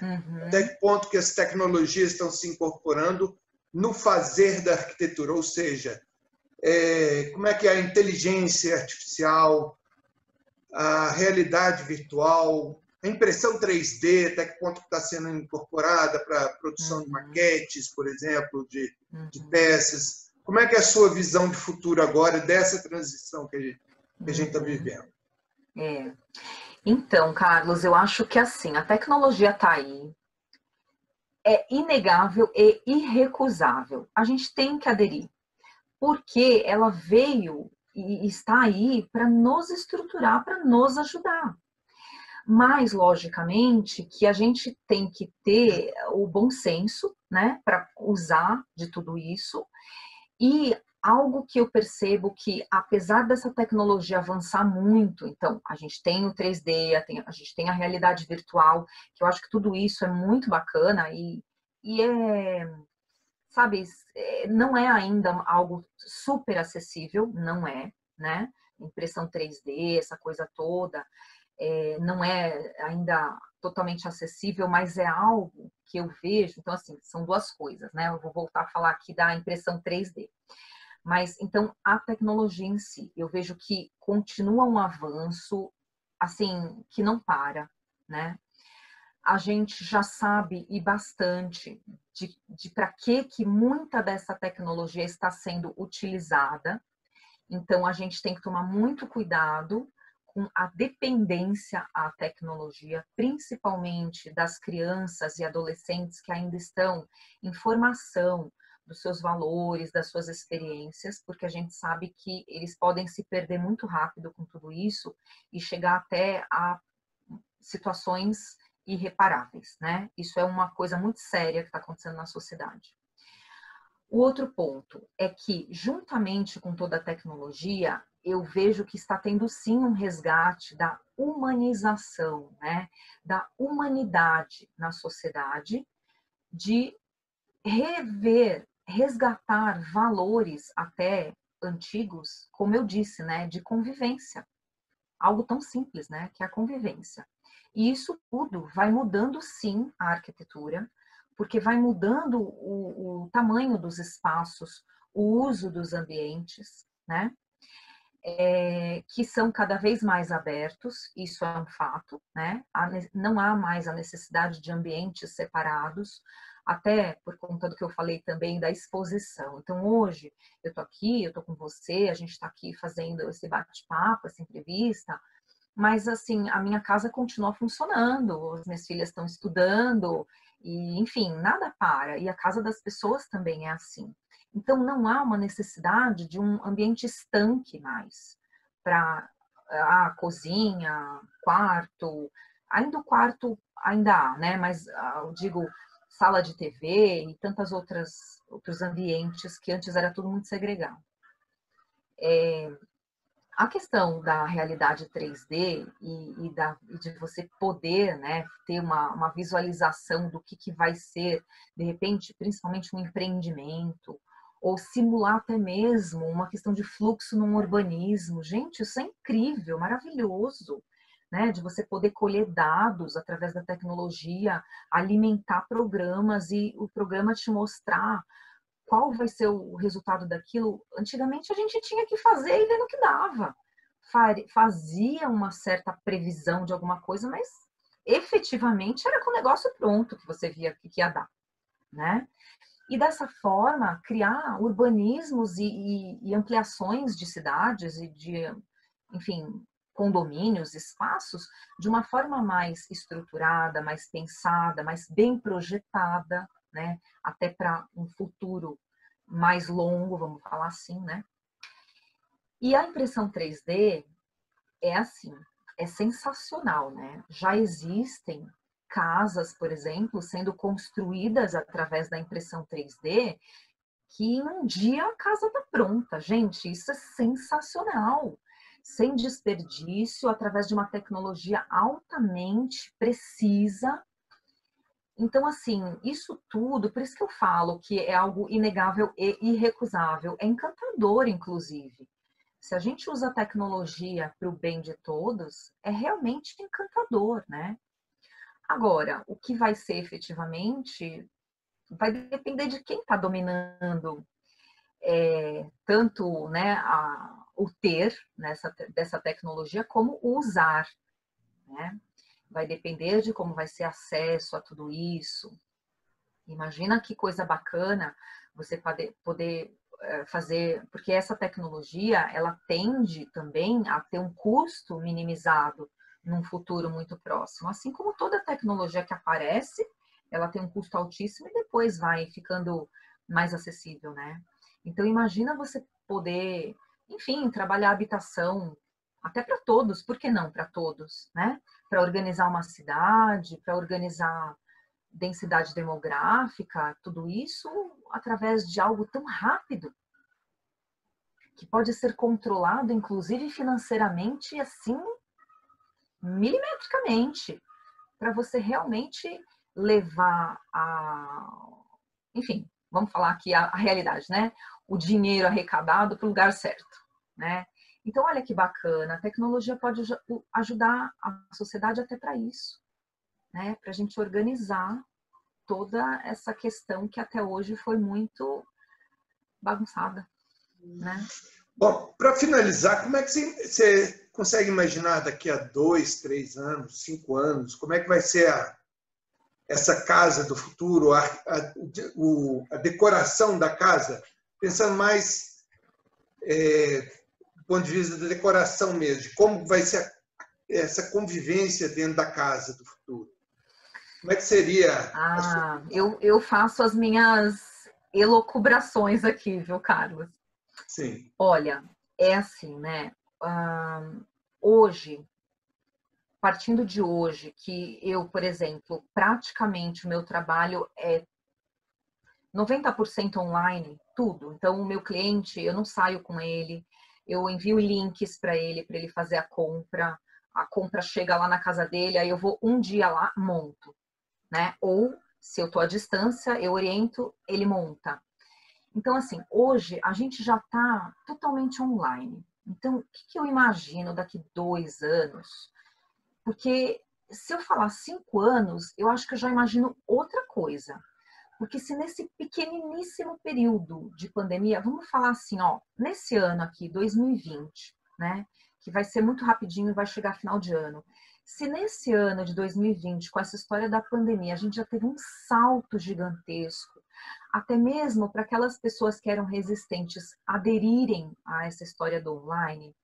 [SPEAKER 2] Até
[SPEAKER 1] uhum,
[SPEAKER 2] que ponto que as tecnologias estão se incorporando no fazer da arquitetura, ou seja, como é que é a inteligência artificial, a realidade virtual, a impressão 3D, até que ponto está sendo incorporada para a produção de
[SPEAKER 1] uhum,
[SPEAKER 2] maquetes, por exemplo, de
[SPEAKER 1] uhum,
[SPEAKER 2] peças. Como é que é a sua visão de futuro agora dessa transição que a gente está
[SPEAKER 1] uhum.
[SPEAKER 2] vivendo?
[SPEAKER 1] É. Então, Carlos, eu acho que assim, a tecnologia está aí, é inegável e irrecusável. A gente tem que aderir, porque ela veio e está aí para nos estruturar, para nos ajudar. Mas, logicamente, que a gente tem que ter o bom senso, né, para usar de tudo isso. E algo que eu percebo que, apesar dessa tecnologia avançar muito, então, a gente tem o 3D, a gente tem a realidade virtual, que eu acho que tudo isso é muito bacana e sabe, não é ainda algo super acessível, não é, né? Impressão 3D, essa coisa toda, não é ainda totalmente acessível, mas é algo que eu vejo. Então, assim, são duas coisas, né? Eu vou voltar a falar aqui da impressão 3D. Mas, então, a tecnologia em si, eu vejo que continua um avanço, assim, que não para, né? A gente já sabe e bastante de para que muita dessa tecnologia está sendo utilizada. Então, a gente tem que tomar muito cuidado com a dependência à tecnologia, principalmente das crianças e adolescentes que ainda estão em formação dos seus valores, das suas experiências, porque a gente sabe que eles podem se perder muito rápido com tudo isso e chegar até a situações irreparáveis, né? Isso é uma coisa muito séria que está acontecendo na sociedade. O outro ponto é que, juntamente com toda a tecnologia, eu vejo que está tendo sim um resgate da humanização, né? Da humanidade na sociedade, de rever, resgatar valores até antigos, como eu disse, né? De convivência. Algo tão simples, né? Que é a convivência. E isso tudo vai mudando sim a arquitetura, porque vai mudando o tamanho dos espaços, o uso dos ambientes, né? Que são cada vez mais abertos, isso é um fato, né? Não há mais a necessidade de ambientes separados, até por conta do que eu falei também da exposição. Então, hoje, eu estou aqui, eu estou com você, a gente está aqui fazendo esse bate-papo, essa entrevista, mas, assim, a minha casa continua funcionando, as minhas filhas estão estudando, e, enfim, nada para. E a casa das pessoas também é assim. Então, não há uma necessidade de um ambiente estanque mais para a cozinha, quarto. Ainda o quarto ainda há, né? Mas eu digo sala de TV e tantas outros ambientes que antes era tudo muito segregado. A questão da realidade 3D e de você poder, né, ter uma visualização do que vai ser, de repente, principalmente um empreendimento, ou simular até mesmo uma questão de fluxo num urbanismo. Gente, isso é incrível, maravilhoso, né? De você poder colher dados através da tecnologia, alimentar programas e o programa te mostrar qual vai ser o resultado daquilo. Antigamente a gente tinha que fazer e ver no que dava. Fazia uma certa previsão de alguma coisa, mas efetivamente era com o negócio pronto que você via que ia dar, né? E dessa forma, criar urbanismos e ampliações de cidades e de, enfim, condomínios, espaços, de uma forma mais estruturada, mais pensada, mais bem projetada, né? Até para um futuro mais longo, vamos falar assim, né? E a impressão 3D é assim, é sensacional, né? Já existem casas, por exemplo, sendo construídas através da impressão 3D, que em um dia a casa está pronta. Gente, isso é sensacional. Sem desperdício, através de uma tecnologia altamente precisa. Então, assim, isso tudo, por isso que eu falo que é algo inegável e irrecusável, é encantador, inclusive. Se a gente usa a tecnologia para o bem de todos, é realmente encantador, né? Agora, o que vai ser efetivamente vai depender de quem está dominando tanto, né, o ter dessa tecnologia como o usar, né? Vai depender de como vai ser acesso a tudo isso. Imagina que coisa bacana você poder fazer, porque essa tecnologia, ela tende também a ter um custo minimizado num futuro muito próximo. Assim como toda tecnologia que aparece, ela tem um custo altíssimo e depois vai ficando mais acessível, né? Então, imagina você poder, enfim, trabalhar a habitação até para todos, por que não para todos, né? Para organizar uma cidade, para organizar densidade demográfica, tudo isso através de algo tão rápido, que pode ser controlado, inclusive financeiramente, assim, milimetricamente, para você realmente levar enfim, vamos falar aqui a realidade, né? O dinheiro arrecadado para o lugar certo, né? Então, olha que bacana, a tecnologia pode ajudar a sociedade até para isso, né? Para a gente organizar toda essa questão que até hoje foi muito bagunçada, né?
[SPEAKER 2] Bom, para finalizar, como é que você consegue imaginar daqui a 2, 3 anos, 5 anos, como é que vai ser essa casa do futuro, a decoração da casa, pensando mais do ponto de vista da decoração mesmo, de como vai ser essa convivência dentro da casa do futuro? Como é que seria a sua...
[SPEAKER 1] Eu faço as minhas elucubrações aqui, viu, Carlos?
[SPEAKER 2] Sim.
[SPEAKER 1] Olha, é assim, né? Hoje, partindo de hoje, que eu, por exemplo, praticamente o meu trabalho é 90% online, tudo. Então, o meu cliente, eu não saio com ele, eu envio links para ele fazer a compra chega lá na casa dele, aí eu vou um dia lá, monto, né? Ou, se eu estou à distância, eu oriento, ele monta. Então, assim, hoje a gente já está totalmente online. Então, o que eu imagino daqui 2 anos? Porque se eu falar 5 anos, eu acho que eu já imagino outra coisa. Porque se nesse pequeniníssimo período de pandemia, vamos falar assim, ó, nesse ano aqui, 2020, né, que vai ser muito rapidinho e vai chegar final de ano. Se nesse ano de 2020, com essa história da pandemia, a gente já teve um salto gigantesco, até mesmo para aquelas pessoas que eram resistentes aderirem a essa história do online,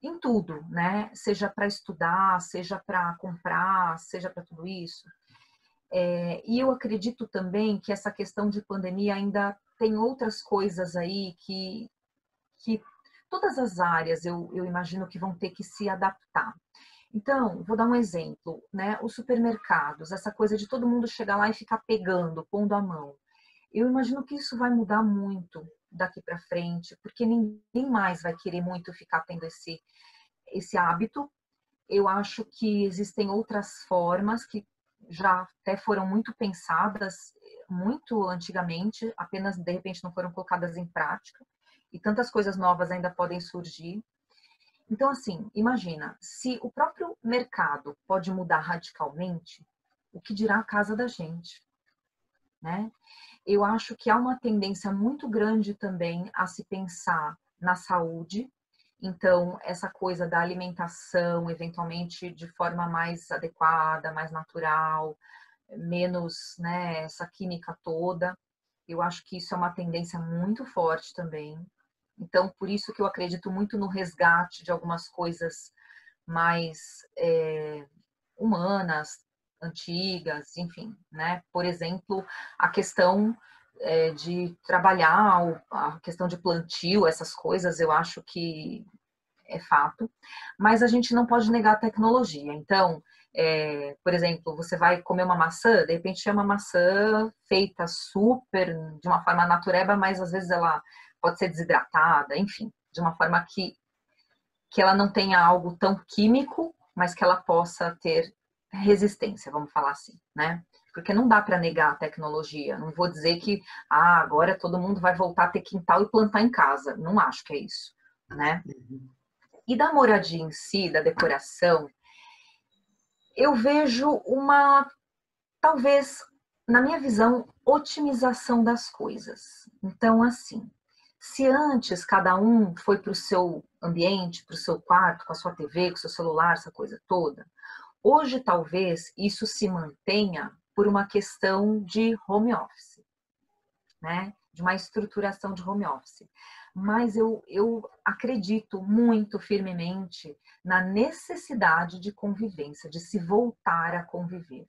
[SPEAKER 1] em tudo, né? Seja para estudar, seja para comprar, seja para tudo isso. E eu acredito também que essa questão de pandemia ainda tem outras coisas aí que todas as áreas eu imagino que vão ter que se adaptar. Então, vou dar um exemplo, né? Os supermercados, essa coisa de todo mundo chegar lá e ficar pegando, pondo a mão. Eu imagino que isso vai mudar muito daqui para frente, porque ninguém mais vai querer muito ficar tendo esse hábito. Eu acho que existem outras formas que já até foram muito pensadas muito antigamente, apenas de repente não foram colocadas em prática, e tantas coisas novas ainda podem surgir. Então, assim, imagina, se o próprio mercado pode mudar radicalmente, o que dirá a casa da gente, né? Eu acho que há uma tendência muito grande também a se pensar na saúde. Então, essa coisa da alimentação, eventualmente de forma mais adequada, mais natural, menos, né, essa química toda. Eu acho que isso é uma tendência muito forte também. Então, por isso que eu acredito muito no resgate de algumas coisas mais humanas, antigas, enfim, né? Por exemplo, a questão de trabalhar, a questão de plantio, essas coisas, eu acho que é fato, mas a gente não pode negar a tecnologia. Então, por exemplo, você vai comer uma maçã, de repente é uma maçã feita super, de uma forma natureba, mas às vezes ela pode ser desidratada, enfim, de uma forma que ela não tenha algo tão químico, mas que ela possa ter resistência, vamos falar assim, né? Porque não dá para negar a tecnologia. Não vou dizer que agora todo mundo vai voltar a ter quintal e plantar em casa. Não acho que é isso, né? E da moradia em si, da decoração, eu vejo talvez, na minha visão, otimização das coisas. Então, assim, se antes cada um foi para o seu ambiente, para o seu quarto, com a sua TV, com o seu celular, essa coisa toda, hoje talvez isso se mantenha por uma questão de home office, né? De uma estruturação de home office. Mas eu acredito muito firmemente na necessidade de convivência, de se voltar a conviver.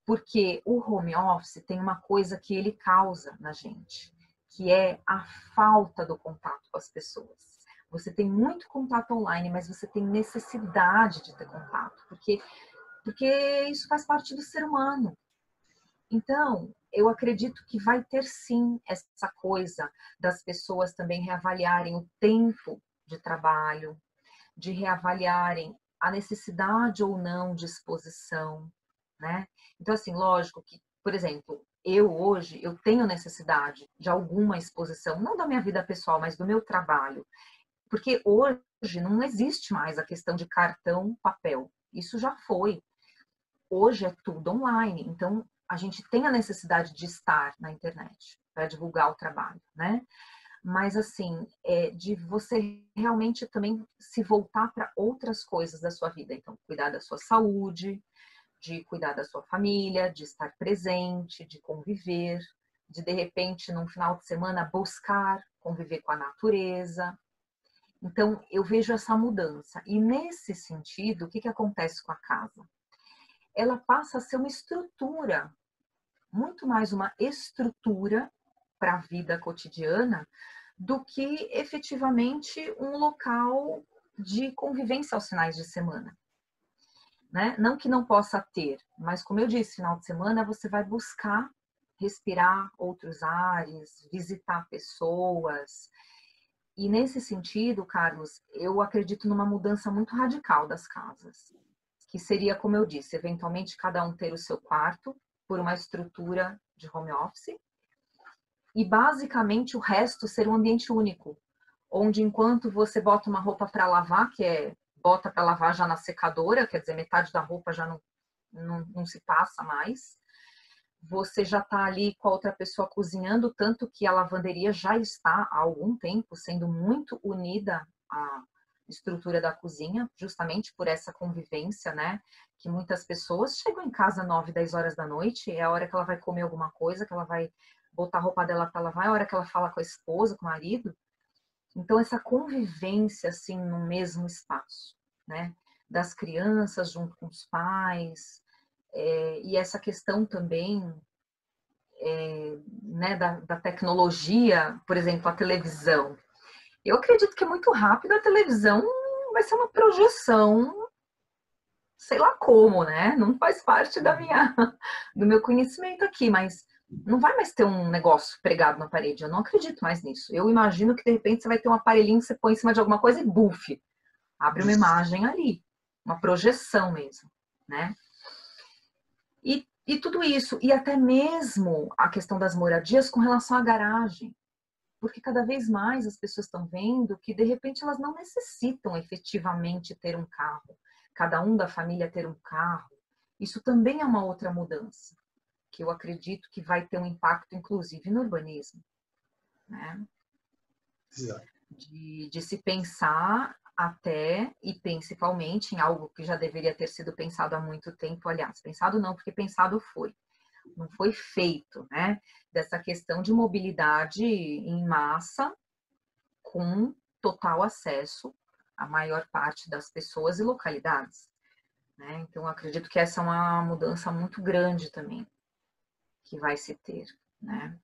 [SPEAKER 1] Porque o home office tem uma coisa que ele causa na gente, que é a falta do contato com as pessoas. Você tem muito contato online, mas você tem necessidade de ter contato, porque isso faz parte do ser humano. Então, eu acredito que vai ter sim essa coisa das pessoas também reavaliarem o tempo de trabalho, de reavaliarem a necessidade ou não de exposição, né? Então, assim, lógico que, por exemplo, eu tenho necessidade de alguma exposição, não da minha vida pessoal, mas do meu trabalho, porque hoje não existe mais a questão de cartão, papel. Isso já foi. hoje é tudo online, então a gente tem a necessidade de estar na internet para divulgar o trabalho, né? Mas assim, de você realmente também se voltar para outras coisas da sua vida. Então, cuidar da sua saúde, de cuidar da sua família, de estar presente, de conviver, de repente, num final de semana, buscar conviver com a natureza. Então, eu vejo essa mudança. E nesse sentido, o que acontece com a casa? Ela passa a ser uma estrutura, muito mais uma estrutura para a vida cotidiana do que efetivamente um local de convivência aos finais de semana. Né? Não que não possa ter, mas como eu disse, final de semana você vai buscar respirar outros ares, visitar pessoas. E nesse sentido, Carlos, eu acredito numa mudança muito radical das casas, que seria, como eu disse, eventualmente cada um ter o seu quarto por uma estrutura de home office e basicamente o resto ser um ambiente único, onde enquanto você bota uma roupa para lavar, bota para lavar já na secadora, quer dizer, metade da roupa já não se passa mais, você já está ali com a outra pessoa cozinhando, tanto que a lavanderia já está há algum tempo sendo muito unida à estrutura da cozinha, justamente por essa convivência, né? Que muitas pessoas chegam em casa 9, 10 horas da noite, é a hora que ela vai comer alguma coisa, que ela vai botar a roupa dela para lavar, é a hora que ela fala com a esposa, com o marido. Então, essa convivência, assim, no mesmo espaço, né? Das crianças junto com os pais, e essa questão também né, da tecnologia, por exemplo, a televisão. Eu acredito que muito rápido a televisão vai ser uma projeção, sei lá como, né? Não faz parte do meu conhecimento aqui, mas não vai mais ter um negócio pregado na parede. Eu não acredito mais nisso. Eu imagino que de repente você vai ter um aparelhinho que você põe em cima de alguma coisa e bufe, abre uma imagem ali, uma projeção mesmo, né? E tudo isso, e até mesmo a questão das moradias com relação à garagem, porque cada vez mais as pessoas estão vendo que de repente elas não necessitam efetivamente ter um carro, cada um da família ter um carro. Isso também é uma outra mudança, que eu acredito que vai ter um impacto inclusive no urbanismo, né? De se pensar até e principalmente em algo que já deveria ter sido pensado há muito tempo, aliás, pensado não, porque pensado foi, não foi feito, né? Dessa questão de mobilidade em massa com total acesso à maior parte das pessoas e localidades, né? Então, eu acredito que essa é uma mudança muito grande também que vai se ter, né?